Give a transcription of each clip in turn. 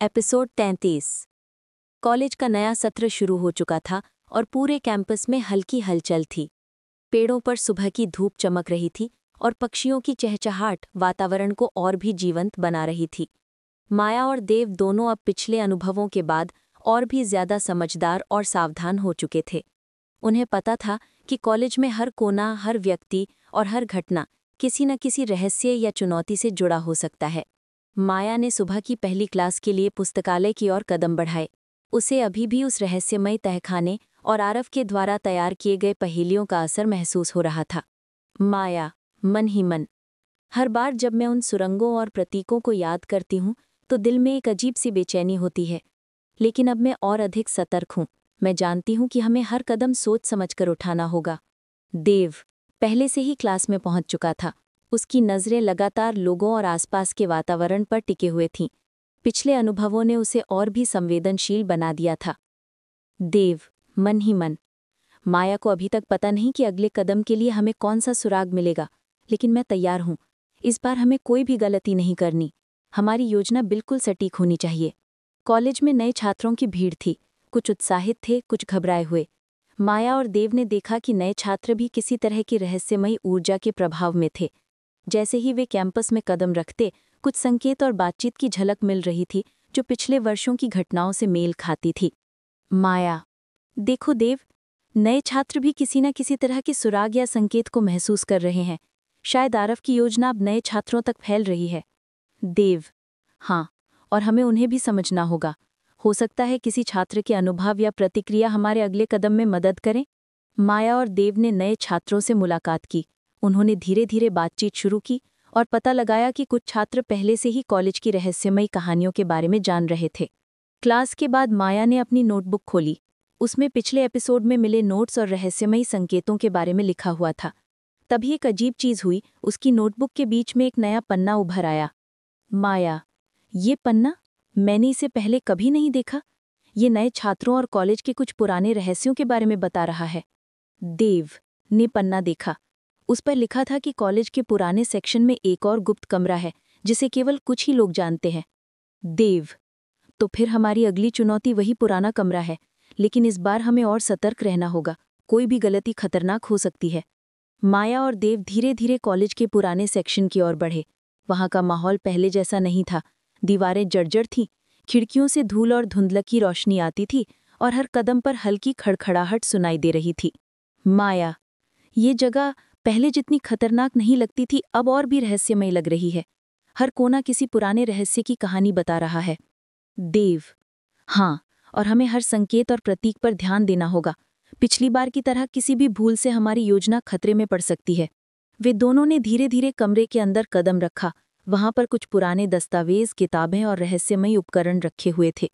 Episode 33। College का नया सत्र शुरू हो चुका था और पूरे कैंपस में हल्की हलचल थी। पेड़ों पर सुबह की धूप चमक रही थी और पक्षियों की चहचहाट वातावरण को और भी जीवंत बना रही थी। माया और देव दोनों अब पिछले अनुभवों के बाद और भी ज्यादा समझदार और सावधान हो चुके थे। उन्हें पता था कि कॉलेज में हर कोना, हर व्यक्ति और हर घटना किसी न किसी रहस्य या चुनौती से जुड़ा हो सकता है। माया ने सुबह की पहली क्लास के लिए पुस्तकालय की ओर कदम बढ़ाए। उसे अभी भी उस रहस्यमयी तहखाने और आरव के द्वारा तैयार किए गए पहेलियों का असर महसूस हो रहा था। माया, मन ही मन। हर बार जब मैं उन सुरंगों और प्रतीकों को याद करती हूँ तो दिल में एक अजीब सी बेचैनी होती है। लेकिन अब मैं और अधिक सतर्क हूँ। मैं जानती हूँ कि हमें हर कदम सोच समझकर उठाना होगा। देव पहले से ही क्लास में पहुंच चुका था। उसकी नज़रें लगातार लोगों और आसपास के वातावरण पर टिके हुए थीं। पिछले अनुभवों ने उसे और भी संवेदनशील बना दिया था। देव, मन ही मन। माया को अभी तक पता नहीं कि अगले कदम के लिए हमें कौन सा सुराग मिलेगा, लेकिन मैं तैयार हूँ। इस बार हमें कोई भी गलती नहीं करनी। हमारी योजना बिल्कुल सटीक होनी चाहिए। कॉलेज में नए छात्रों की भीड़ थी। कुछ उत्साहित थे, कुछ घबराए हुए। माया और देव ने देखा कि नए छात्र भी किसी तरह की रहस्यमयी ऊर्जा के प्रभाव में थे। जैसे ही वे कैंपस में कदम रखते, कुछ संकेत और बातचीत की झलक मिल रही थी जो पिछले वर्षों की घटनाओं से मेल खाती थी। माया, देखो देव, नए छात्र भी किसी न किसी तरह के सुराग या संकेत को महसूस कर रहे हैं। शायद आरव की योजना अब नए छात्रों तक फैल रही है। देव, हाँ, और हमें उन्हें भी समझना होगा। हो सकता है किसी छात्र के अनुभव या प्रतिक्रिया हमारे अगले कदम में मदद करें। माया और देव ने नए छात्रों से मुलाकात की। उन्होंने धीरे धीरे बातचीत शुरू की और पता लगाया कि कुछ छात्र पहले से ही कॉलेज की रहस्यमयी कहानियों के बारे में जान रहे थे। क्लास के बाद माया ने अपनी नोटबुक खोली। उसमें पिछले एपिसोड में मिले नोट्स और रहस्यमयी संकेतों के बारे में लिखा हुआ था। तभी एक अजीब चीज हुई। उसकी नोटबुक के बीच में एक नया पन्ना उभर आया। माया, ये पन्ना? मैंने इसे पहले कभी नहीं देखा। ये नए छात्रों और कॉलेज के कुछ पुराने रहस्यों के बारे में बता रहा है। देव ने पन्ना देखा। उस पर लिखा था कि कॉलेज के पुराने सेक्शन में एक और गुप्त कमरा है जिसे केवल कुछ ही लोग जानते हैं। देव, तो फिर हमारी अगली चुनौती वही पुराना कमरा है, लेकिन इस बार हमें और सतर्क रहना होगा। कोई भी गलती खतरनाक हो सकती है। माया और देव धीरे धीरे कॉलेज के पुराने सेक्शन की ओर बढ़े। वहां का माहौल पहले जैसा नहीं था। दीवारें जर्जर थीं, खिड़कियों से धूल और धुंधला की रोशनी आती थी और हर कदम पर हल्की खड़खड़ाहट सुनाई दे रही थी। माया, ये जगह पहले जितनी खतरनाक नहीं लगती थी, अब और भी रहस्यमय लग रही है। हर कोना किसी पुराने रहस्य की कहानी बता रहा है। देव, हाँ, और हमें हर संकेत और प्रतीक पर ध्यान देना होगा। पिछली बार की तरह किसी भी भूल से हमारी योजना खतरे में पड़ सकती है। वे दोनों ने धीरे धीरे कमरे के अंदर कदम रखा। वहां पर कुछ पुराने दस्तावेज, किताबें और रहस्यमयी उपकरण रखे हुए थे।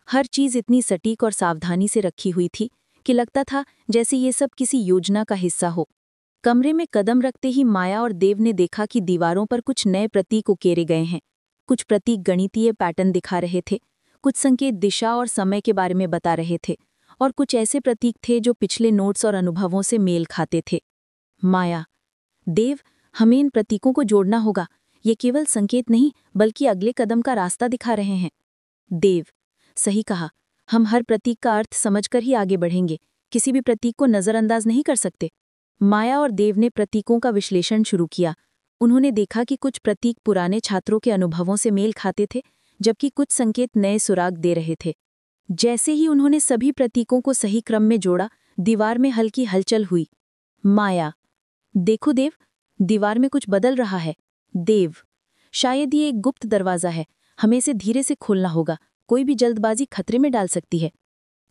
हर चीज इतनी सटीक और सावधानी से रखी हुई थी कि लगता था जैसे ये सब किसी योजना का हिस्सा हो। कमरे में कदम रखते ही माया और देव ने देखा कि दीवारों पर कुछ नए प्रतीक उकेरे गए हैं। कुछ प्रतीक गणितीय पैटर्न दिखा रहे थे, कुछ संकेत दिशा और समय के बारे में बता रहे थे, और कुछ ऐसे प्रतीक थे जो पिछले नोट्स और अनुभवों से मेल खाते थे। माया, देव, हमें इन प्रतीकों को जोड़ना होगा। ये केवल संकेत नहीं, बल्कि अगले कदम का रास्ता दिखा रहे हैं। देव, सही कहा। हम हर प्रतीक का अर्थ समझकर ही आगे बढ़ेंगे। किसी भी प्रतीक को नजरअंदाज नहीं कर सकते। माया और देव ने प्रतीकों का विश्लेषण शुरू किया। उन्होंने देखा कि कुछ प्रतीक पुराने छात्रों के अनुभवों से मेल खाते थे, जबकि कुछ संकेत नए सुराग दे रहे थे। जैसे ही उन्होंने सभी प्रतीकों को सही क्रम में जोड़ा, दीवार में हल्की हलचल हुई। माया, देखो देव, दीवार में कुछ बदल रहा है। देव, शायद ये एक गुप्त दरवाजा है। हमें इसे धीरे से खोलना होगा। कोई भी जल्दबाजी खतरे में डाल सकती है।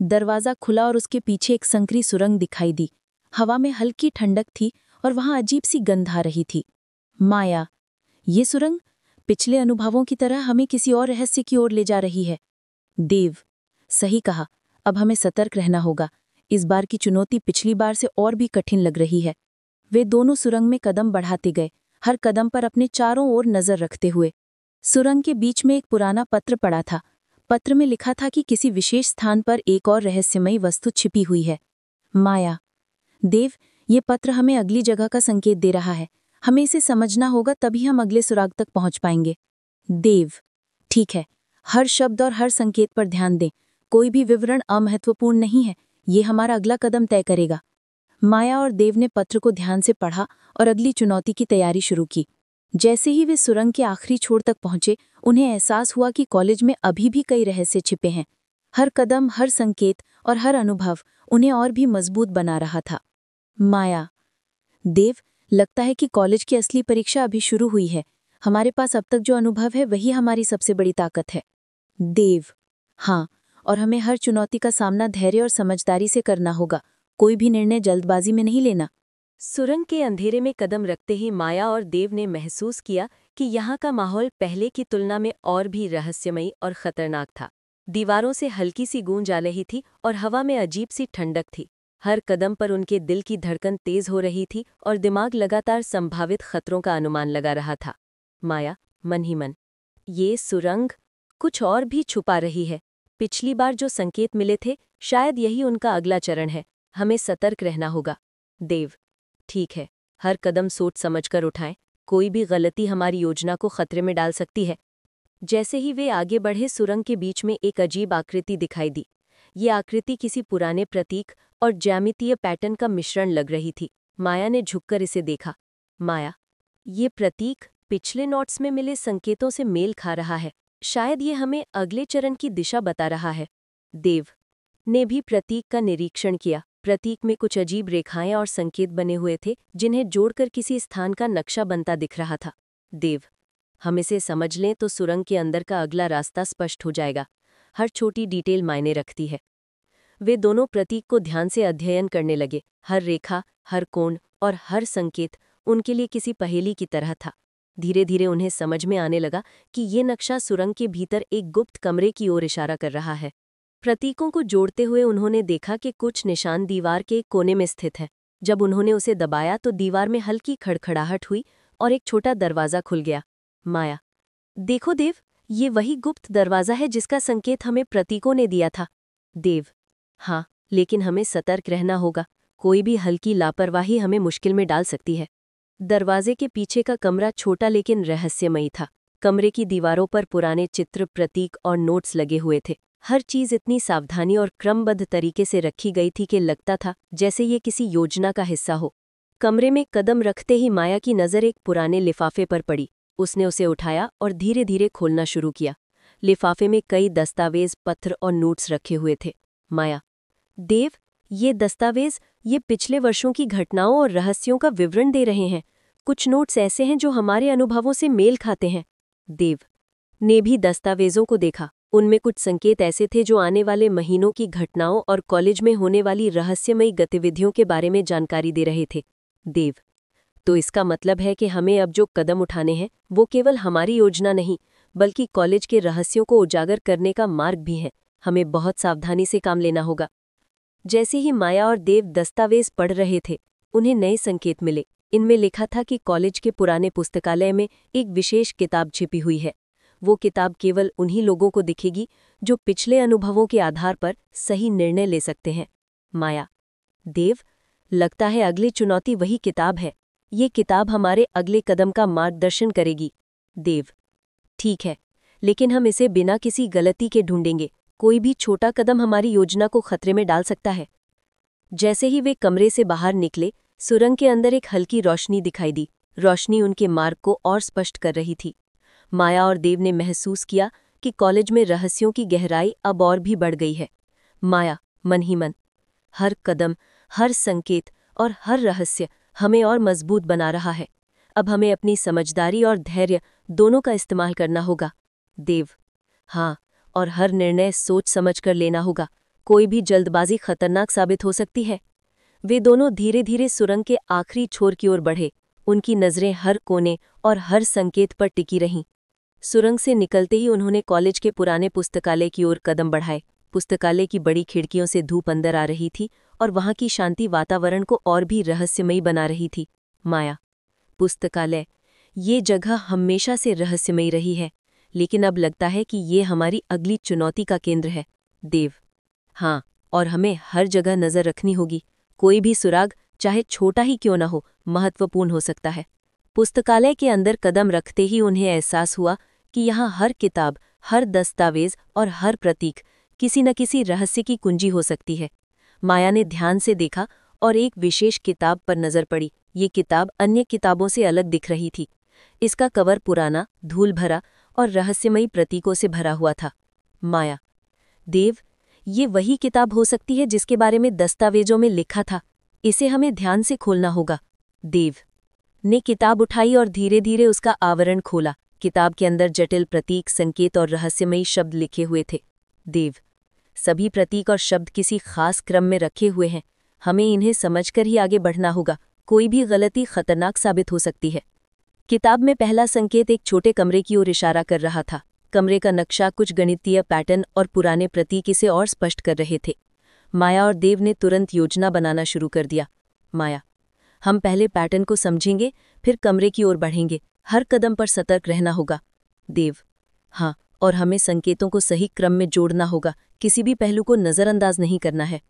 दरवाजा खुला और उसके पीछे एक संकरी सुरंग दिखाई दी। हवा में हल्की ठंडक थी और वहां अजीब सी गंध आ रही थी। माया, ये सुरंग पिछले अनुभवों की तरह हमें किसी और रहस्य की ओर ले जा रही है। देव, सही कहा। अब हमें सतर्क रहना होगा। इस बार की चुनौती पिछली बार से और भी कठिन लग रही है। वे दोनों सुरंग में कदम बढ़ाते गए, हर कदम पर अपने चारों ओर नजर रखते हुए। सुरंग के बीच में एक पुराना पत्र पड़ा था। पत्र में लिखा था कि किसी विशेष स्थान पर एक और रहस्यमयी वस्तु छिपी हुई है। माया, देव, ये पत्र हमें अगली जगह का संकेत दे रहा है। हमें इसे समझना होगा, तभी हम अगले सुराग तक पहुंच पाएंगे। देव, ठीक है, हर शब्द और हर संकेत पर ध्यान दें। कोई भी विवरण अमहत्वपूर्ण नहीं है, ये हमारा अगला कदम तय करेगा। माया और देव ने पत्र को ध्यान से पढ़ा और अगली चुनौती की तैयारी शुरू की। जैसे ही वे सुरंग के आखिरी छोर तक पहुंचे, उन्हें एहसास हुआ कि कॉलेज में अभी भी कई रहस्य छिपे हैं। हर कदम, हर संकेत और हर अनुभव उन्हें और भी मजबूत बना रहा था। माया, देव, लगता है कि कॉलेज की असली परीक्षा अभी शुरू हुई है। हमारे पास अब तक जो अनुभव है वही हमारी सबसे बड़ी ताकत है। देव, हाँ, और हमें हर चुनौती का सामना धैर्य और समझदारी से करना होगा। कोई भी निर्णय जल्दबाजी में नहीं लेना। सुरंग के अंधेरे में कदम रखते ही माया और देव ने महसूस किया कि यहाँ का माहौल पहले की तुलना में और भी रहस्यमयी और खतरनाक था। दीवारों से हल्की सी गूंज आ रही थी और हवा में अजीब सी ठंडक थी। हर कदम पर उनके दिल की धड़कन तेज हो रही थी और दिमाग लगातार संभावित खतरों का अनुमान लगा रहा था। माया, मन ही मन, ये सुरंग कुछ और भी छुपा रही है। पिछली बार जो संकेत मिले थे, शायद यही उनका अगला चरण है। हमें सतर्क रहना होगा। देव, ठीक है, हर कदम सोच समझकर उठाएं। कोई भी गलती हमारी योजना को खतरे में डाल सकती है। जैसे ही वे आगे बढ़े, सुरंग के बीच में एक अजीब आकृति दिखाई दी। ये आकृति किसी पुराने प्रतीक और ज्यामितीय पैटर्न का मिश्रण लग रही थी। माया ने झुककर इसे देखा। माया, ये प्रतीक पिछले नोट्स में मिले संकेतों से मेल खा रहा है। शायद ये हमें अगले चरण की दिशा बता रहा है। देव ने भी प्रतीक का निरीक्षण किया। प्रतीक में कुछ अजीब रेखाएं और संकेत बने हुए थे, जिन्हें जोड़कर किसी स्थान का नक्शा बनता दिख रहा था। देव, हम इसे समझ लें तो सुरंग के अंदर का अगला रास्ता स्पष्ट हो जाएगा। हर छोटी डिटेल मायने रखती है। वे दोनों प्रतीक को ध्यान से अध्ययन करने लगे। हर रेखा, हर कोण और हर संकेत उनके लिए किसी पहेली की तरह था। धीरे धीरे उन्हें समझ में आने लगा कि ये नक्शा सुरंग के भीतर एक गुप्त कमरे की ओर इशारा कर रहा है। प्रतीकों को जोड़ते हुए उन्होंने देखा कि कुछ निशान दीवार के एक कोने में स्थित है। जब उन्होंने उसे दबाया तो दीवार में हल्की खड़खड़ाहट हुई और एक छोटा दरवाज़ा खुल गया। माया, देखो देव, ये वही गुप्त दरवाज़ा है जिसका संकेत हमें प्रतीकों ने दिया था। देव, हाँ, लेकिन हमें सतर्क रहना होगा। कोई भी हल्की लापरवाही हमें मुश्किल में डाल सकती है। दरवाजे के पीछे का कमरा छोटा लेकिन रहस्यमयी था। कमरे की दीवारों पर पुराने चित्र, प्रतीक और नोट्स लगे हुए थे। हर चीज़ इतनी सावधानी और क्रमबद्ध तरीके से रखी गई थी कि लगता था जैसे ये किसी योजना का हिस्सा हो। कमरे में कदम रखते ही माया की नज़र एक पुराने लिफाफे पर पड़ी। उसने उसे उठाया और धीरे धीरे खोलना शुरू किया। लिफाफे में कई दस्तावेज, पत्र और नोट्स रखे हुए थे। माया, देव, ये दस्तावेज ये पिछले वर्षों की घटनाओं और रहस्यों का विवरण दे रहे हैं। कुछ नोट्स ऐसे हैं जो हमारे अनुभवों से मेल खाते हैं। देव ने भी दस्तावेजों को देखा। उनमें कुछ संकेत ऐसे थे जो आने वाले महीनों की घटनाओं और कॉलेज में होने वाली रहस्यमयी गतिविधियों के बारे में जानकारी दे रहे थे। देव, तो इसका मतलब है कि हमें अब जो कदम उठाने हैं वो केवल हमारी योजना नहीं, बल्कि कॉलेज के रहस्यों को उजागर करने का मार्ग भी है। हमें बहुत सावधानी से काम लेना होगा। जैसे ही माया और देव दस्तावेज पढ़ रहे थे, उन्हें नए संकेत मिले। इनमें लिखा था कि कॉलेज के पुराने पुस्तकालय में एक विशेष किताब छिपी हुई है। वो किताब केवल उन्हीं लोगों को दिखेगी जो पिछले अनुभवों के आधार पर सही निर्णय ले सकते हैं। माया, देव, लगता है अगली चुनौती वही किताब है। ये किताब हमारे अगले कदम का मार्गदर्शन करेगी। देव, ठीक है, लेकिन हम इसे बिना किसी गलती के ढूंढेंगे। कोई भी छोटा कदम हमारी योजना को खतरे में डाल सकता है। जैसे ही वे कमरे से बाहर निकले, सुरंग के अंदर एक हल्की रोशनी दिखाई दी। रोशनी उनके मार्ग को और स्पष्ट कर रही थी। माया और देव ने महसूस किया कि कॉलेज में रहस्यों की गहराई अब और भी बढ़ गई है। माया, मन ही मन, हर कदम, हर संकेत और हर रहस्य हमें और मजबूत बना रहा है। अब हमें अपनी समझदारी और धैर्य दोनों का इस्तेमाल करना होगा। देव, हाँ, और हर निर्णय सोच समझ कर लेना होगा। कोई भी जल्दबाजी खतरनाक साबित हो सकती है। वे दोनों धीरे धीरे सुरंग के आखिरी छोर की ओर बढ़े। उनकी नज़रें हर कोने और हर संकेत पर टिकी रहीं। सुरंग से निकलते ही उन्होंने कॉलेज के पुराने पुस्तकालय की ओर कदम बढ़ाए। पुस्तकालय की बड़ी खिड़कियों से धूप अंदर आ रही थी और वहां की शांति वातावरण को और भी रहस्यमयी बना रही थी। माया, पुस्तकालय, ये जगह हमेशा से रहस्यमयी रही है, लेकिन अब लगता है कि ये हमारी अगली चुनौती का केंद्र है। देव, हाँ, और हमें हर जगह नज़र रखनी होगी। कोई भी सुराग, चाहे छोटा ही क्यों न हो, महत्वपूर्ण हो सकता है। पुस्तकालय के अंदर कदम रखते ही उन्हें एहसास हुआ कि यहाँ हर किताब, हर दस्तावेज और हर प्रतीक किसी न किसी रहस्य की कुंजी हो सकती है। माया ने ध्यान से देखा और एक विशेष किताब पर नजर पड़ी। ये किताब अन्य किताबों से अलग दिख रही थी। इसका कवर पुराना, धूल भरा और रहस्यमयी प्रतीकों से भरा हुआ था। माया, देव, ये वही किताब हो सकती है जिसके बारे में दस्तावेजों में लिखा था। इसे हमें ध्यान से खोलना होगा। देव ने किताब उठाई और धीरे धीरे उसका आवरण खोला। किताब के अंदर जटिल प्रतीक, संकेत और रहस्यमयी शब्द लिखे हुए थे। देव, सभी प्रतीक और शब्द किसी खास क्रम में रखे हुए हैं। हमें इन्हें समझकर ही आगे बढ़ना होगा। कोई भी गलती खतरनाक साबित हो सकती है। किताब में पहला संकेत एक छोटे कमरे की ओर इशारा कर रहा था। कमरे का नक्शा, कुछ गणितीय पैटर्न और पुराने प्रतीक इसे और स्पष्ट कर रहे थे। माया और देव ने तुरंत योजना बनाना शुरू कर दिया। माया, हम पहले पैटर्न को समझेंगे, फिर कमरे की ओर बढ़ेंगे। हर कदम पर सतर्क रहना होगा। देव, हाँ, और हमें संकेतों को सही क्रम में जोड़ना होगा। किसी भी पहलू को नज़रअंदाज नहीं करना है।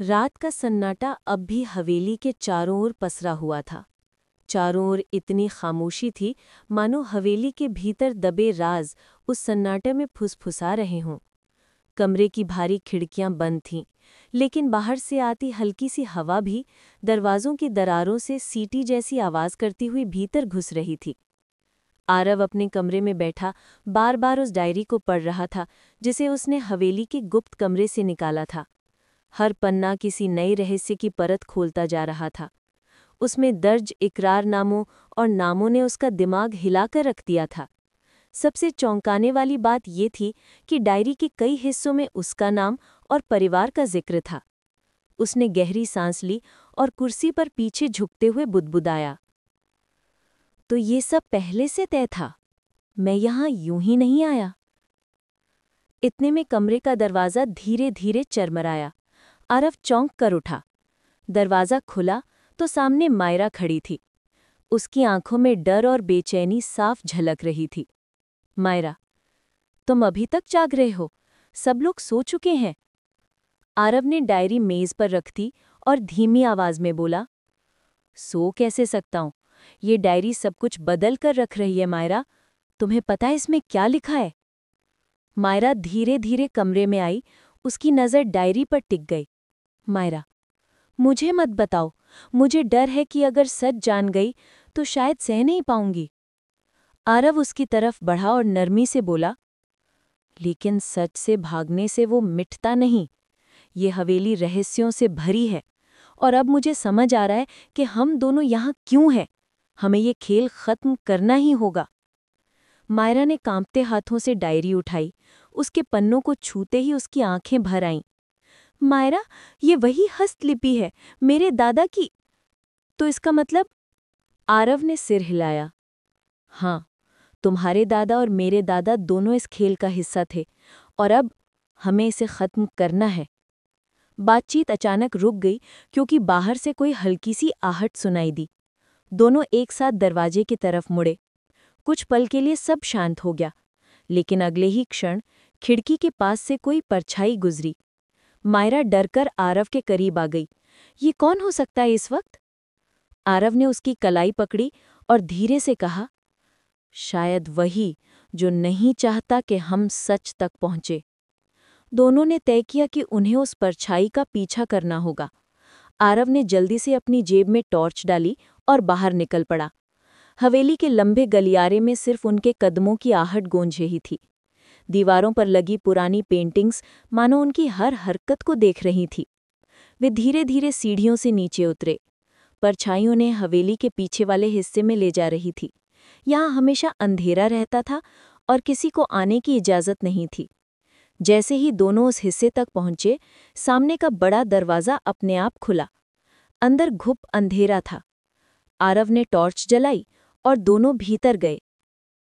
रात का सन्नाटा अब भी हवेली के चारों ओर पसरा हुआ था। चारों ओर इतनी खामोशी थी मानो हवेली के भीतर दबे राज उस सन्नाटे में फुसफुसा रहे हों। कमरे की भारी खिड़कियां बंद थीं, लेकिन बाहर से आती हल्की सी हवा भी दरवाजों की दरारों से सीटी जैसी आवाज करती हुई भीतर घुस रही थी। आरव अपने कमरे में बैठा बार बार उस डायरी को पढ़ रहा था जिसे उसने हवेली के गुप्त कमरे से निकाला था। हर पन्ना किसी नए रहस्य की परत खोलता जा रहा था। उसमें दर्ज इकरारनामों और नामों ने उसका दिमाग हिलाकर रख दिया था। सबसे चौंकाने वाली बात ये थी कि डायरी के कई हिस्सों में उसका नाम और परिवार का जिक्र था। उसने गहरी सांस ली और कुर्सी पर पीछे झुकते हुए बुदबुदाया, तो ये सब पहले से तय था। मैं यहां यूं ही नहीं आया। इतने में कमरे का दरवाजा धीरे धीरे चरमराया। आरव चौंक कर उठा। दरवाजा खुला तो सामने मायरा खड़ी थी। उसकी आंखों में डर और बेचैनी साफ झलक रही थी। मायरा, तुम अभी तक जाग रहे हो? सब लोग सो चुके हैं। आरव ने डायरी मेज पर रख दी और धीमी आवाज में बोला, सो कैसे सकता हूं? ये डायरी सब कुछ बदल कर रख रही है मायरा। तुम्हें पता है इसमें क्या लिखा है? मायरा धीरे धीरे कमरे में आई। उसकी नज़र डायरी पर टिक गई। मायरा, मुझे मत बताओ। मुझे डर है कि अगर सच जान गई तो शायद सह नहीं पाऊंगी। आरव उसकी तरफ बढ़ा और नरमी से बोला, लेकिन सच से भागने से वो मिटता नहीं। ये हवेली रहस्यों से भरी है और अब मुझे समझ आ रहा है कि हम दोनों यहाँ क्यों हैं। हमें ये खेल खत्म करना ही होगा। मायरा ने कांपते हाथों से डायरी उठाई। उसके पन्नों को छूते ही उसकी आंखें भर आईं। मायरा, ये वही हस्तलिपि है, मेरे दादा की। तो इसका मतलब? आरव ने सिर हिलाया। हाँ, तुम्हारे दादा और मेरे दादा दोनों इस खेल का हिस्सा थे और अब हमें इसे खत्म करना है। बातचीत अचानक रुक गई क्योंकि बाहर से कोई हल्की सी आहट सुनाई दी। दोनों एक साथ दरवाजे की तरफ मुड़े। कुछ पल के लिए सब शांत हो गया, लेकिन अगले ही क्षण खिड़की के पास से कोई परछाई गुजरी। मायरा डरकर आरव के करीब आ गई। ये कौन हो सकता है इस वक्त? आरव ने उसकी कलाई पकड़ी और धीरे से कहा, शायद वही जो नहीं चाहता कि हम सच तक पहुंचे। दोनों ने तय किया कि उन्हें उस परछाई का पीछा करना होगा। आरव ने जल्दी से अपनी जेब में टॉर्च डाली और बाहर निकल पड़ा। हवेली के लंबे गलियारे में सिर्फ उनके कदमों की आहट गूंज रही थी। दीवारों पर लगी पुरानी पेंटिंग्स मानो उनकी हर हरकत को देख रही थी। वे धीरे धीरे सीढ़ियों से नीचे उतरे। परछाई उन्हें हवेली के पीछे वाले हिस्से में ले जा रही थी। यहाँ हमेशा अंधेरा रहता था और किसी को आने की इजाज़त नहीं थी। जैसे ही दोनों उस हिस्से तक पहुंचे, सामने का बड़ा दरवाज़ा अपने आप खुला। अंदर घुप अंधेरा था। आरव ने टॉर्च जलाई और दोनों भीतर गए।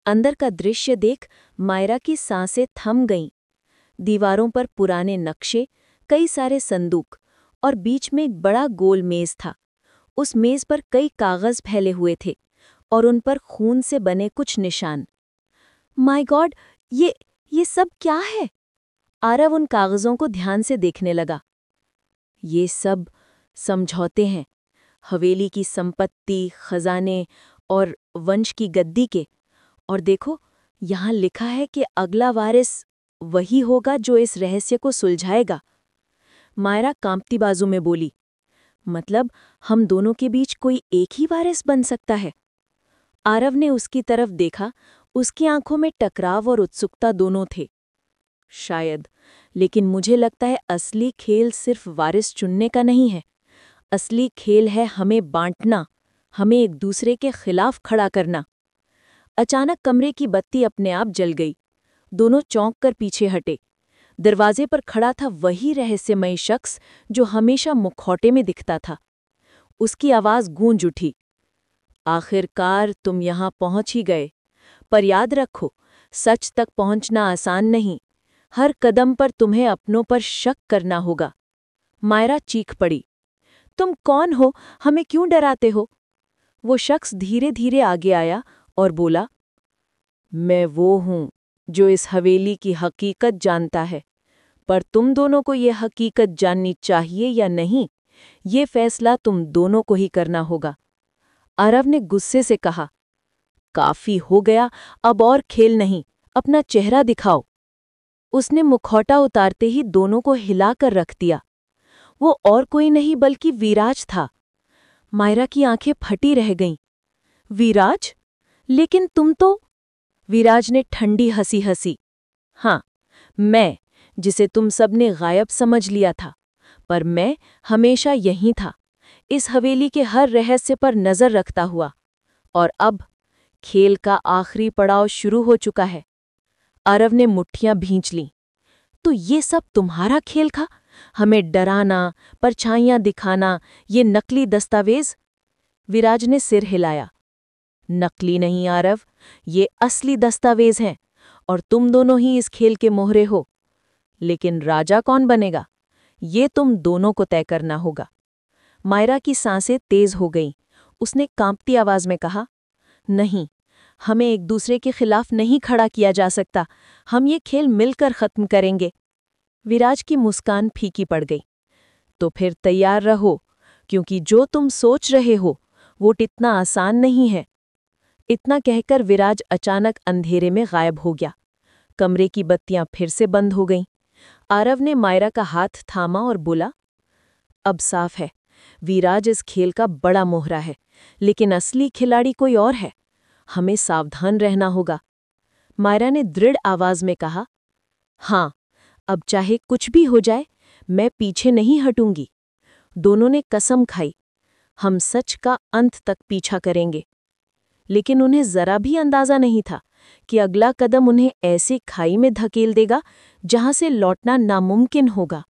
अंदर का दृश्य देख मायरा की सांसें थम गईं। दीवारों पर पुराने नक्शे, कई सारे संदूक और बीच में एक बड़ा गोल मेज था। उस मेज पर कई कागज फैले हुए थे और उन पर खून से बने कुछ निशान। माय गॉड, ये सब क्या है? आरव उन कागजों को ध्यान से देखने लगा। ये सब समझौते हैं, हवेली की संपत्ति, खजाने और वंश की गद्दी के। और देखो, यहाँ लिखा है कि अगला वारिस वही होगा जो इस रहस्य को सुलझाएगा। मायरा कांपती बाजू में बोली, मतलब हम दोनों के बीच कोई एक ही वारिस बन सकता है? आरव ने उसकी तरफ देखा। उसकी आंखों में टकराव और उत्सुकता दोनों थे। शायद, लेकिन मुझे लगता है असली खेल सिर्फ वारिस चुनने का नहीं है। असली खेल है हमें बांटना, हमें एक दूसरे के खिलाफ खड़ा करना। अचानक कमरे की बत्ती अपने आप जल गई। दोनों चौंक कर पीछे हटे। दरवाजे पर खड़ा था वही रहस्यमयी शख्स जो हमेशा मुखौटे में दिखता था। उसकी आवाज गूंज उठी, आखिरकार तुम यहां पहुंच ही गए। पर याद रखो, सच तक पहुंचना आसान नहीं। हर कदम पर तुम्हें अपनों पर शक करना होगा। मायरा चीख पड़ी, तुम कौन हो? हमें क्यों डराते हो? वो शख्स धीरे धीरे आगे आया और बोला, मैं वो हूं जो इस हवेली की हकीकत जानता है। पर तुम दोनों को ये हकीकत जाननी चाहिए या नहीं, ये फैसला तुम दोनों को ही करना होगा। आरव ने गुस्से से कहा, काफी हो गया, अब और खेल नहीं, अपना चेहरा दिखाओ। उसने मुखौटा उतारते ही दोनों को हिलाकर रख दिया। वो और कोई नहीं बल्कि विराज था। मायरा की आंखें फटी रह गईं। विराज? लेकिन तुम तो... विराज ने ठंडी हंसी हंसी। हाँ, मैं, जिसे तुम सबने गायब समझ लिया था। पर मैं हमेशा यहीं था, इस हवेली के हर रहस्य पर नजर रखता हुआ। और अब खेल का आखिरी पड़ाव शुरू हो चुका है। आरव ने मुट्ठियां भींच लीं। तो ये सब तुम्हारा खेल था? हमें डराना, परछाइयां दिखाना, ये नकली दस्तावेज? विराज ने सिर हिलाया। नकली नहीं आरव, ये असली दस्तावेज हैं, और तुम दोनों ही इस खेल के मोहरे हो। लेकिन राजा कौन बनेगा, ये तुम दोनों को तय करना होगा। मायरा की सांसें तेज हो गईं। उसने कांपती आवाज में कहा, नहीं, हमें एक दूसरे के खिलाफ नहीं खड़ा किया जा सकता। हम ये खेल मिलकर खत्म करेंगे। विराज की मुस्कान फीकी पड़ गई। तो फिर तैयार रहो, क्योंकि जो तुम सोच रहे हो वो इतना आसान नहीं है। इतना कहकर विराज अचानक अंधेरे में गायब हो गया। कमरे की बत्तियां फिर से बंद हो गईं। आरव ने मायरा का हाथ थामा और बोला, अब साफ है, विराज इस खेल का बड़ा मोहरा है, लेकिन असली खिलाड़ी कोई और है। हमें सावधान रहना होगा। मायरा ने दृढ़ आवाज में कहा, हाँ, अब चाहे कुछ भी हो जाए, मैं पीछे नहीं हटूंगी। दोनों ने कसम खाई, हम सच का अंत तक पीछा करेंगे। लेकिन उन्हें जरा भी अंदाजा नहीं था कि अगला कदम उन्हें ऐसे खाई में धकेल देगा जहां से लौटना नामुमकिन होगा।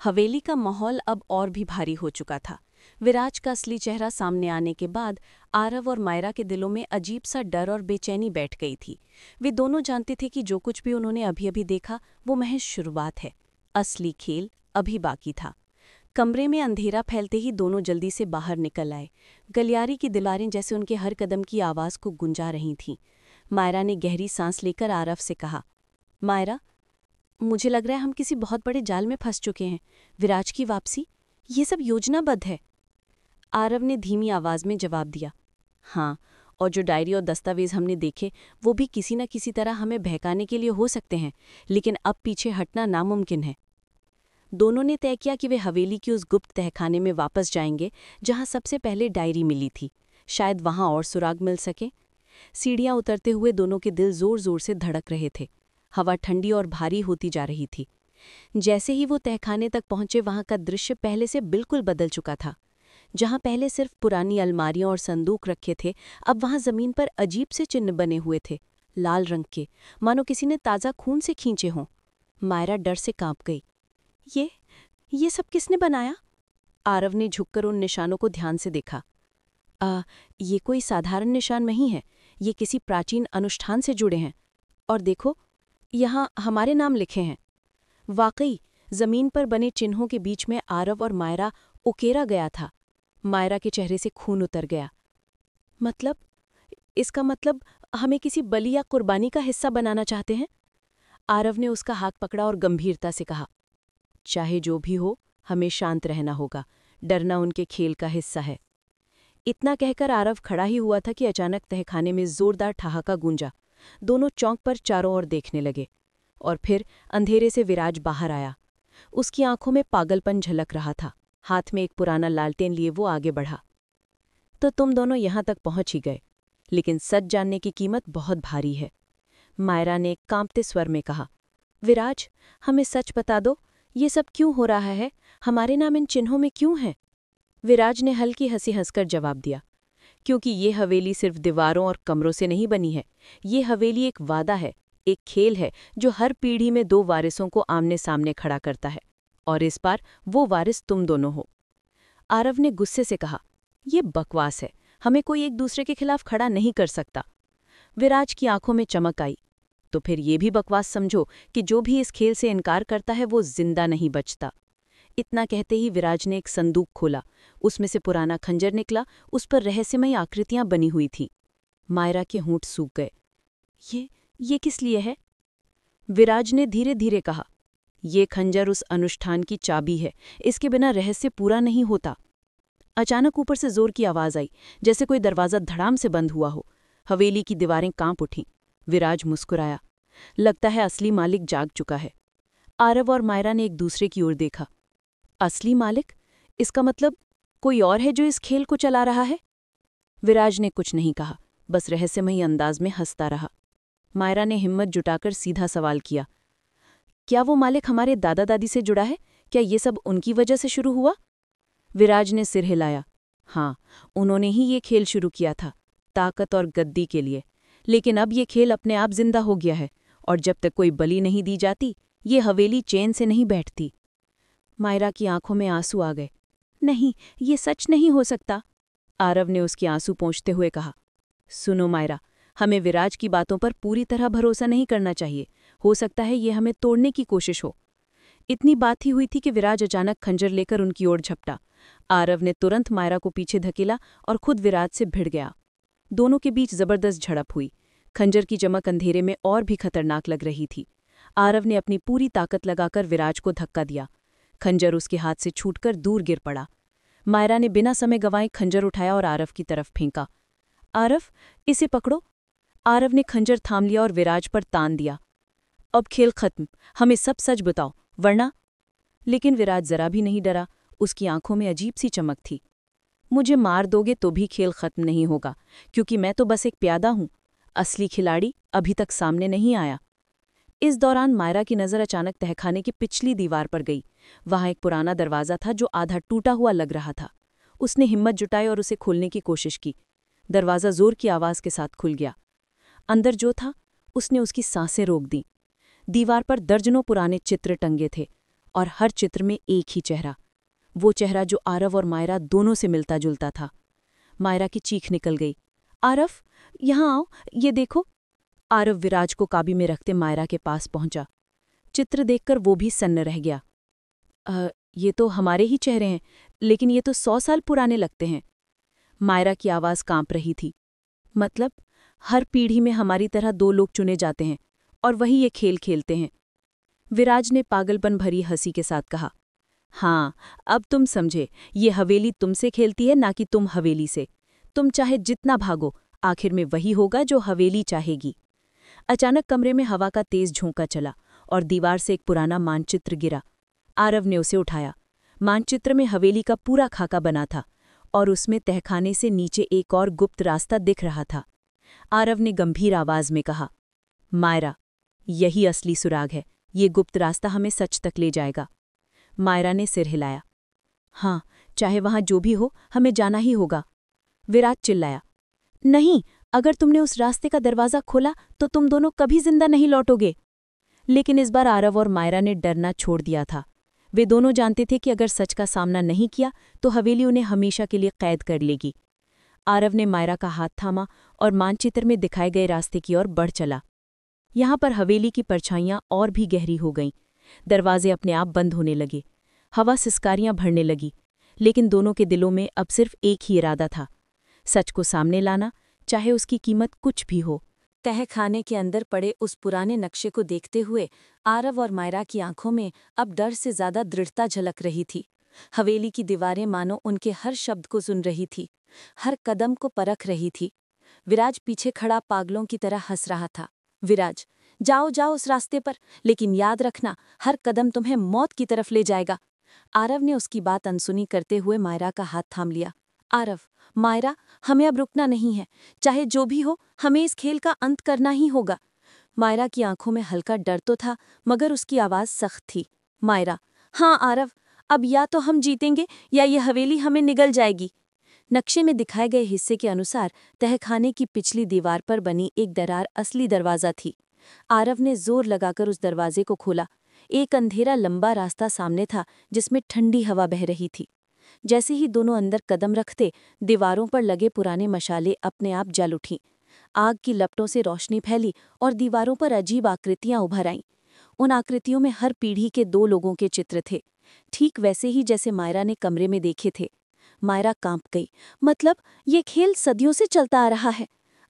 हवेली का माहौल अब और भी भारी हो चुका था। विराज का असली चेहरा सामने आने के बाद आरव और मायरा के दिलों में अजीब सा डर और बेचैनी बैठ गई थी। वे दोनों जानते थे कि जो कुछ भी उन्होंने अभी अभी देखा वो महज शुरुआत है। असली खेल अभी बाकी था। कमरे में अंधेरा फैलते ही दोनों जल्दी से बाहर निकल आए। गलियारे की दीवारें जैसे उनके हर कदम की आवाज को गुंजा रही थीं। मायरा ने गहरी सांस लेकर आरव से कहा, मायरा, मुझे लग रहा है हम किसी बहुत बड़े जाल में फंस चुके हैं। विराज की वापसी, ये सब योजनाबद्ध है। आरव ने धीमी आवाज में जवाब दिया, हाँ, और जो डायरी और दस्तावेज हमने देखे वो भी किसी न किसी तरह हमें बहकाने के लिए हो सकते हैं, लेकिन अब पीछे हटना नामुमकिन है। दोनों ने तय किया कि वे हवेली की उस गुप्त तहखाने में वापस जाएंगे जहां सबसे पहले डायरी मिली थी। शायद वहां और सुराग मिल सके। सीढ़ियां उतरते हुए दोनों के दिल जोर जोर से धड़क रहे थे। हवा ठंडी और भारी होती जा रही थी। जैसे ही वो तहखाने तक पहुंचे, वहां का दृश्य पहले से बिल्कुल बदल चुका था। जहां पहले सिर्फ पुरानी अलमारियां और संदूक रखे थे, अब वहां जमीन पर अजीब से चिन्ह बने हुए थे, लाल रंग के, मानो किसी ने ताज़ा खून से खींचे हों। मायरा डर से कांप गई। ये सब किसने बनाया? आरव ने झुककर उन निशानों को ध्यान से देखा। ये कोई साधारण निशान नहीं है, ये किसी प्राचीन अनुष्ठान से जुड़े हैं। और देखो, यहाँ हमारे नाम लिखे हैं। वाकई, जमीन पर बने चिन्हों के बीच में आरव और मायरा उकेरा गया था। मायरा के चेहरे से खून उतर गया। मतलब, इसका मतलब हमें किसी बलि या कुर्बानी का हिस्सा बनाना चाहते हैं? आरव ने उसका हाथ पकड़ा और गंभीरता से कहा, चाहे जो भी हो, हमें शांत रहना होगा। डरना उनके खेल का हिस्सा है। इतना कहकर आरव खड़ा ही हुआ था कि अचानक तहखाने में जोरदार ठहाका गूंजा। दोनों चौंक पर चारों ओर देखने लगे। और फिर अंधेरे से विराज बाहर आया। उसकी आंखों में पागलपन झलक रहा था। हाथ में एक पुराना लालटेन लिए वो आगे बढ़ा। तो तुम दोनों यहां तक पहुंच ही गए, लेकिन सच जानने की कीमत बहुत भारी है, मायरा ने कांपते स्वर में कहा। विराज, हमें सच बता दो, ये सब क्यों हो रहा है? हमारे नाम इन चिन्हों में क्यों हैं? विराज ने हल्की हंसी हंसकर जवाब दिया, क्योंकि ये हवेली सिर्फ दीवारों और कमरों से नहीं बनी है। ये हवेली एक वादा है, एक खेल है जो हर पीढ़ी में दो वारिसों को आमने सामने खड़ा करता है। और इस बार वो वारिस तुम दोनों हो। आरव ने गुस्से से कहा, ये बकवास है, हमें कोई एक दूसरे के खिलाफ खड़ा नहीं कर सकता। विराज की आंखों में चमक आई, तो फिर ये भी बकवास समझो कि जो भी इस खेल से इनकार करता है वो जिंदा नहीं बचता। इतना कहते ही विराज ने एक संदूक खोला। उसमें से पुराना खंजर निकला। उस पर रहस्यमयी आकृतियां बनी हुई थीं। मायरा के होंठ सूख गए। ये किस लिए है? विराज ने धीरे धीरे कहा, ये खंजर उस अनुष्ठान की चाबी है। इसके बिना रहस्य पूरा नहीं होता। अचानक ऊपर से जोर की आवाज आई, जैसे कोई दरवाजा धड़ाम से बंद हुआ हो। हवेली की दीवारें कांप उठीं। विराज मुस्कुराया। लगता है असली मालिक जाग चुका है। आरव और मायरा ने एक दूसरे की ओर देखा। असली मालिक? इसका मतलब कोई और है जो इस खेल को चला रहा है? विराज ने कुछ नहीं कहा, बस रहस्यमयी अंदाज में हंसता रहा। मायरा ने हिम्मत जुटाकर सीधा सवाल किया, क्या वो मालिक हमारे दादा दादी से जुड़ा है? क्या ये सब उनकी वजह से शुरू हुआ? विराज ने सिर हिलाया। हाँ, उन्होंने ही ये खेल शुरू किया था, ताकत और गद्दी के लिए। लेकिन अब ये खेल अपने आप जिंदा हो गया है, और जब तक कोई बलि नहीं दी जाती, ये हवेली चैन से नहीं बैठती। मायरा की आंखों में आंसू आ गए। नहीं, ये सच नहीं हो सकता। आरव ने उसके आंसू पोंछते हुए कहा, सुनो मायरा, हमें विराज की बातों पर पूरी तरह भरोसा नहीं करना चाहिए। हो सकता है ये हमें तोड़ने की कोशिश हो। इतनी बात ही हुई थी कि विराज अचानक खंजर लेकर उनकी ओर झपटा। आरव ने तुरंत मायरा को पीछे धकेला और खुद विराज से भिड़ गया। दोनों के बीच जबरदस्त झड़प हुई। खंजर की चमक अंधेरे में और भी खतरनाक लग रही थी। आरव ने अपनी पूरी ताकत लगाकर विराज को धक्का दिया। खंजर उसके हाथ से छूटकर दूर गिर पड़ा। मायरा ने बिना समय गंवाए खंजर उठाया और आरव की तरफ फेंका। आरव, इसे पकड़ो। आरव ने खंजर थाम लिया और विराज पर तान दिया। अब खेल खत्म, हमें सब सच बताओ, वरना। लेकिन विराज जरा भी नहीं डरा। उसकी आंखों में अजीब सी चमक थी। मुझे मार दोगे तो भी खेल खत्म नहीं होगा, क्योंकि मैं तो बस एक प्यादा हूं। असली खिलाड़ी अभी तक सामने नहीं आया। इस दौरान मायरा की नज़र अचानक तहखाने की पिछली दीवार पर गई। वहां एक पुराना दरवाज़ा था जो आधा टूटा हुआ लग रहा था। उसने हिम्मत जुटाई और उसे खोलने की कोशिश की। दरवाज़ा जोर की आवाज़ के साथ खुल गया। अंदर जो था, उसने उसकी सांसें रोक दीं। दीवार पर दर्जनों पुराने चित्र टंगे थे, और हर चित्र में एक ही चेहरा। वो चेहरा जो आरव और मायरा दोनों से मिलता जुलता था। मायरा की चीख निकल गई। आरव, यहाँ आओ, ये देखो। आरव विराज को काबू में रखते मायरा के पास पहुंचा। चित्र देखकर वो भी सन्न रह गया। ये तो हमारे ही चेहरे हैं, लेकिन ये तो 100 साल पुराने लगते हैं। मायरा की आवाज़ कांप रही थी। मतलब, हर पीढ़ी में हमारी तरह दो लोग चुने जाते हैं, और वही ये खेल खेलते हैं। विराज ने पागलपन भरी हंसी के साथ कहा, हाँ, अब तुम समझे। ये हवेली तुमसे खेलती है, ना कि तुम हवेली से। तुम चाहे जितना भागो, आखिर में वही होगा जो हवेली चाहेगी। अचानक कमरे में हवा का तेज झोंका चला, और दीवार से एक पुराना मानचित्र गिरा। आरव ने उसे उठाया। मानचित्र में हवेली का पूरा खाका बना था, और उसमें तहखाने से नीचे एक और गुप्त रास्ता दिख रहा था। आरव ने गंभीर आवाज में कहा, मायरा, यही असली सुराग है। ये गुप्त रास्ता हमें सच तक ले जाएगा। मायरा ने सिर हिलाया। हाँ, चाहे वहां जो भी हो, हमें जाना ही होगा। विराज चिल्लाया, नहीं, अगर तुमने उस रास्ते का दरवाज़ा खोला तो तुम दोनों कभी जिंदा नहीं लौटोगे। लेकिन इस बार आरव और मायरा ने डरना छोड़ दिया था। वे दोनों जानते थे कि अगर सच का सामना नहीं किया तो हवेली उन्हें हमेशा के लिए कैद कर लेगी। आरव ने मायरा का हाथ थामा और मानचित्र में दिखाए गए रास्ते की ओर बढ़ चला। यहाँ पर हवेली की परछाइयाँ और भी गहरी हो गईं। दरवाजे अपने आप बंद होने लगे। हवा सिसकारियाँ भरने लगी। लेकिन दोनों के दिलों में अब सिर्फ एक ही इरादा था, सच को सामने लाना, चाहे उसकी कीमत कुछ भी हो। तहखाने के अंदर पड़े उस पुराने नक्शे को देखते हुए आरव और मायरा की आंखों में अब डर से ज्यादा दृढ़ता झलक रही थी। हवेली की दीवारें मानो उनके हर शब्द को सुन रही थी, हर कदम को परख रही थी। विराज पीछे खड़ा पागलों की तरह हंस रहा था। विराज, जाओ जाओ उस रास्ते पर, लेकिन याद रखना हर कदम तुम्हें मौत की तरफ ले जाएगा। आरव ने उसकी बात अनसुनी करते हुए मायरा का हाथ थाम लिया। आरव, मायरा, हमें अब रुकना नहीं है। चाहे जो भी हो, हमें इस खेल का अंत करना ही होगा। मायरा की आंखों में हल्का डर तो था, मगर उसकी आवाज सख्त थी। मायरा, हाँ आरव, अब या तो हम जीतेंगे या ये हवेली हमें निगल जाएगी। नक्शे में दिखाए गए हिस्से के अनुसार तहखाने की पिछली दीवार पर बनी एक दरार असली दरवाज़ा थी। आरव ने जोर लगाकर उस दरवाजे को खोला। एक अंधेरा लंबा रास्ता सामने था, जिसमें ठंडी हवा बह रही थी। जैसे ही दोनों अंदर कदम रखते, दीवारों पर लगे पुराने मशाले अपने आप जल उठीं। आग की लपटों से रोशनी फैली और दीवारों पर अजीब आकृतियां उभर आईं। उन आकृतियों में हर पीढ़ी के 2 लोगों के चित्र थे, ठीक वैसे ही जैसे मायरा ने कमरे में देखे थे। मायरा कांप गई। मतलब ये खेल सदियों से चलता आ रहा है।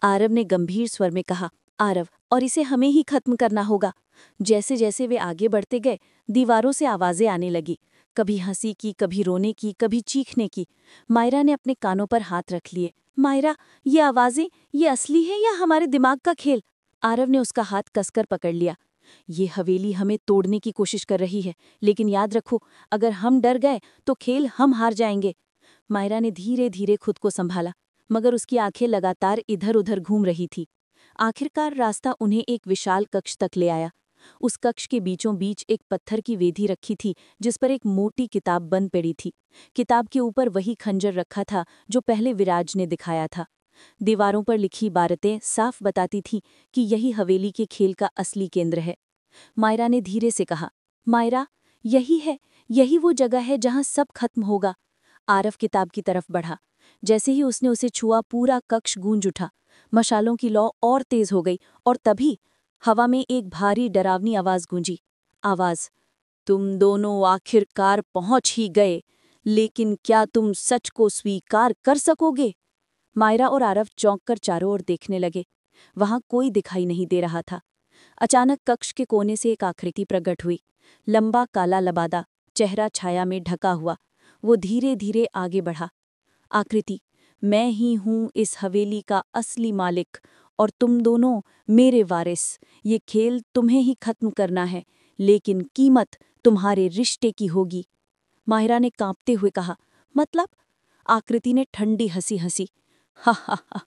आरव ने गंभीर स्वर में कहा। आरव, और इसे हमें ही खत्म करना होगा। जैसे जैसे वे आगे बढ़ते गए, दीवारों से आवाजें आने लगी, कभी हंसी की, कभी रोने की, कभी चीखने की। मायरा ने अपने कानों पर हाथ रख लिए। मायरा, ये आवाजें, ये असली है या हमारे दिमाग का खेल? आरव ने उसका हाथ कसकर पकड़ लिया। ये हवेली हमें तोड़ने की कोशिश कर रही है, लेकिन याद रखो, अगर हम डर गए तो खेल हम हार जाएंगे। मायरा ने धीरे धीरे खुद को संभाला, मगर उसकी आंखें लगातार इधर उधर घूम रही थी। आखिरकार रास्ता उन्हें एक विशाल कक्ष तक ले आया। उस कक्ष के बीचों बीच एक पत्थर की वेदी रखी थी, जिस पर एक मोटी किताब बंद पड़ी थी। किताब के ऊपर वही खंजर रखा था जो पहले विराज ने दिखाया था। दीवारों पर लिखी इबारतें साफ बताती थीं कि यही हवेली के खेल का असली केंद्र है। मायरा ने धीरे से कहा, मायरा, यही है, यही वो जगह है जहां सब खत्म होगा। आरव किताब की तरफ बढ़ा। जैसे ही उसने उसे छुआ, पूरा कक्ष गूंज उठा। मशालों की लौ और तेज हो गई, और तभी हवा में एक भारी डरावनी आवाज गूंजी। आवाज, तुम दोनों आखिरकार पहुंच ही गए, लेकिन क्या तुम सच को स्वीकार कर सकोगे? मायरा और आरव चौंक कर चारों ओर देखने लगे। वहां कोई दिखाई नहीं दे रहा था। अचानक कक्ष के कोने से एक आकृति प्रकट हुई। लंबा काला लबादा, चेहरा छाया में ढका हुआ। वो धीरे धीरे आगे बढ़ा। आकृति, मैं ही हूं इस हवेली का असली मालिक, और तुम दोनों मेरे वारिस। ये खेल तुम्हें ही खत्म करना है, लेकिन कीमत तुम्हारे रिश्ते की होगी। माहिरा ने कांपते हुए कहा, मतलब? आकृति ने ठंडी हंसी हंसी। हा हा हा,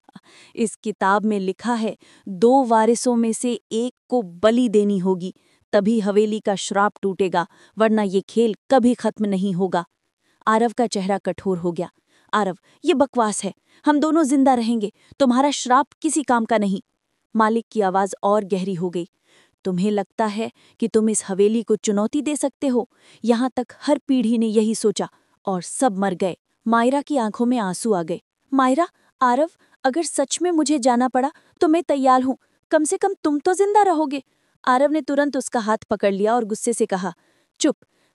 इस किताब में लिखा है 2 वारिसों में से एक को बलि देनी होगी, तभी हवेली का श्राप टूटेगा, वरना ये खेल कभी खत्म नहीं होगा। आरव का चेहरा कठोर हो गया। आरव, ये बकवास है। हम दोनों जिंदा रहेंगे, तुम्हारा श्राप किसी काम का नहीं। मालिक की आवाज और गहरी हो गई। तुम्हें लगता है कि तुम इस हवेली को चुनौती दे सकते हो? यहाँ तक हर पीढ़ी ने यही सोचा, और सब मर गए। मायरा की आंखों में आंसू आ गए। मायरा, आरव, अगर सच में मुझे जाना पड़ा तो मैं तैयार हूँ। कम से कम तुम तो जिंदा रहोगे। आरव ने तुरंत उसका हाथ पकड़ लिया और गुस्से से कहा, चुप,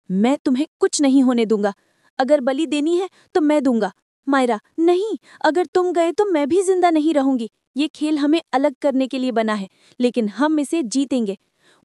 मैं तुम्हें कुछ नहीं होने दूंगा। अगर बलि देनी है तो मैं दूंगा। मायरा, नहीं, अगर तुम गए तो मैं भी जिंदा नहीं रहूंगी। ये खेल हमें अलग करने के लिए बना है, लेकिन हम इसे जीतेंगे।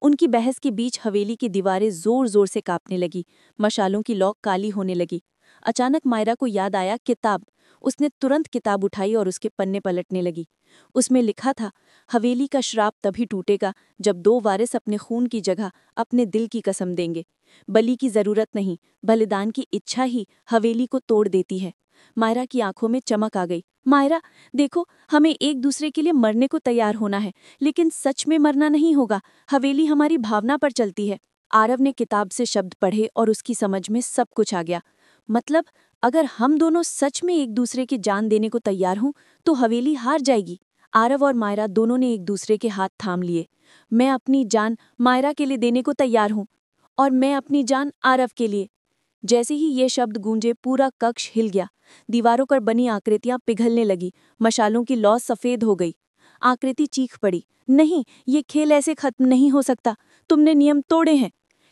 उनकी बहस के बीच हवेली की दीवारें जोर जोर से कांपने लगी। मशालों की लौ काली होने लगी। अचानक मायरा को याद आया किताब। उसने तुरंत किताब उठाई और उसके पन्ने पलटने लगी। उसमें लिखा था, हवेली का श्राप तभी टूटेगा जब 2 वारिस अपने खून की जगह अपने दिल की कसम देंगे। बलि की जरूरत नहीं, बलिदान की इच्छा ही हवेली को तोड़ देती है। मायरा की आंखों में चमक आ गई। मायरा, देखो, हमें एक दूसरे के लिए मरने को तैयार होना है, लेकिन सच में मरना नहीं होगा। हवेली हमारी भावना पर चलती है। आरव ने किताब से शब्द पढ़े और उसकी समझ में सब कुछ आ गया। मतलब, अगर हम दोनों सच में एक दूसरे की जान देने को तैयार हों तो हवेली हार जाएगी। आरव और मायरा दोनों ने एक दूसरे के हाथ थाम लिए। मैं अपनी जान मायरा के लिए देने को तैयार हूँ, और मैं अपनी जान आरव के लिए। जैसे ही ये शब्द गूंजे, पूरा कक्ष हिल गया। दीवारों पर बनी आकृतियां पिघलने लगी। मशालों की लौ सफेद हो गई। आकृति चीख पड़ी, नहीं, ये खेल ऐसे खत्म नहीं हो सकता। तुमने नियम तोड़े हैं।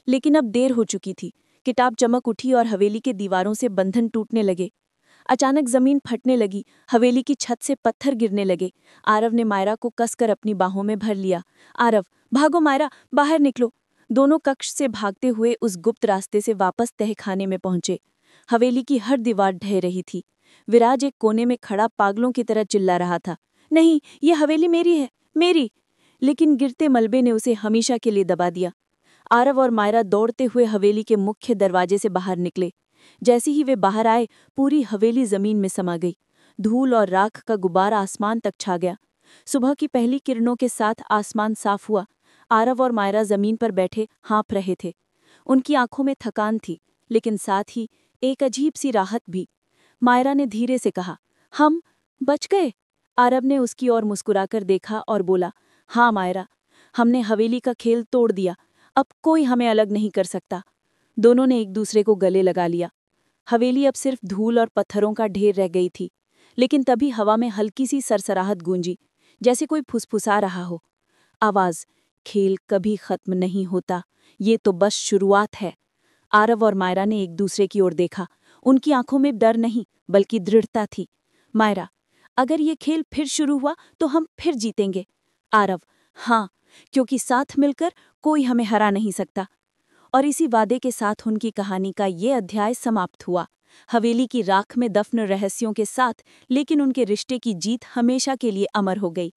लेकिन अब देर हो चुकी थी। किताब चमक उठी और हवेली के दीवारों से बंधन टूटने लगे। अचानक जमीन फटने लगी। हवेली की छत से पत्थर गिरने लगे। आरव ने मायरा को कसकर अपनी बाहों में भर लिया। आरव, भागो मायरा, बाहर निकलो। दोनों कक्ष से भागते हुए उस गुप्त रास्ते से वापस तहखाने में पहुंचे। हवेली की हर दीवार ढह रही थी। विराज एक कोने में खड़ा पागलों की तरह चिल्ला रहा था, नहीं, ये हवेली मेरी है, मेरी। लेकिन गिरते मलबे ने उसे हमेशा के लिए दबा दिया। आरव और मायरा दौड़ते हुए हवेली के मुख्य दरवाजे से बाहर निकले। जैसे ही वे बाहर आए, पूरी हवेली जमीन में समा गई। धूल और राख का गुब्बारा आसमान तक छा गया। सुबह की पहली किरणों के साथ आसमान साफ हुआ। आरव और मायरा जमीन पर बैठे हाँफ रहे थे। उनकी आंखों में थकान थी, लेकिन साथ ही एक अजीब सी राहत भी। मायरा ने धीरे से कहा, हम बच गए। आरव ने उसकी ओर मुस्कुराकर देखा और बोला, हाँ मायरा, हमने हवेली का खेल तोड़ दिया। अब कोई हमें अलग नहीं कर सकता। दोनों ने एक दूसरे को गले लगा लिया। हवेली अब सिर्फ धूल और पत्थरों का ढेर रह गई थी। लेकिन तभी हवा में हल्की सी सरसराहट गूंजी, जैसे कोई फुसफुसा रहा हो। आवाज, खेल कभी खत्म नहीं होता, ये तो बस शुरुआत है। आरव और मायरा ने एक दूसरे की ओर देखा। उनकी आंखों में डर नहीं, बल्कि दृढ़ता थी। मायरा, अगर ये खेल फिर शुरू हुआ तो हम फिर जीतेंगे। आरव, हाँ, क्योंकि साथ मिलकर कोई हमें हरा नहीं सकता। और इसी वादे के साथ उनकी कहानी का ये अध्याय समाप्त हुआ। हवेली की राख में दफन रहस्यों के साथ, लेकिन उनके रिश्ते की जीत हमेशा के लिए अमर हो गई।